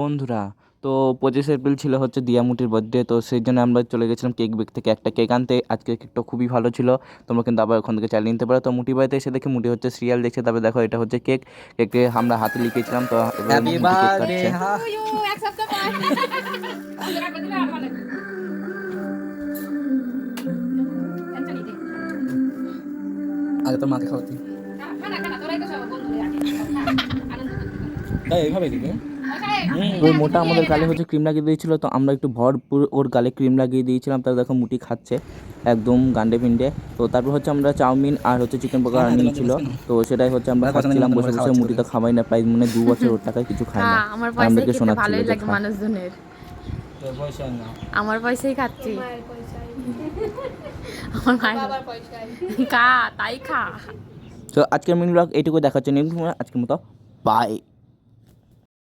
বন্ধুরা, তো 25 এপ্রিল ছিল হচ্ছে দিয়ামুটির বার্থডে। তো সেই জন্য আমরা চলে গেছিলাম কেক বেক থেকে একটা কেক আনতে। আজকে কেকটা খুবই ভালো ছিল, তোমরা কিন্তু আবার ওখান থেকে চালিয়ে নিতে পারো। তো মুটি বাড়িতে এসে দেখি মুটি হচ্ছে সিরিয়াল দেখছে, তারপরে দেখো এটা হচ্ছে কেক। কেককে আমরা হাতে লিখেছিলাম, তো এবার হ্যাপি মুটি কেক বার্থডে কাটছে। এক সপ্তাহ আগে তোর মাকে খাওয়াতি এইভাবে দিবে। ওই মোটা আমাদের গালে হচ্ছে ক্রিম লাগিয়ে দিয়েছিল, তো আমরা একটু ভরপুর ওর গালে ক্রিম লাগিয়ে দিয়েছিলাম। তার দেখো মুটি খাচ্ছে একদম গান্ডে পিন্ডে। তো তারপর হচ্ছে আমরা চাউমিন আর হচ্ছে চিকেন পকোড়া নিয়েছিল, তো সেটাই হচ্ছে আমরা খাচ্ছিলাম বসে বসে। মুটি তো খাওয়াই না, প্রায় মানে 2 বছর ওর টাকায় কিছু খায় না। আমার আর পয়সায় আমাদেরকে খেতে শোনাচ্ছিল ভালোই যে লাগে খা। মানুষজনের। তোর পয়সা না। আমার পয়সাই খাচ্ছি, আমার মায়ের খা তাই খা। তো আজকের মিনি ব্লগ এইটুকু দেখাচ্ছে। আজকের মতো বাই।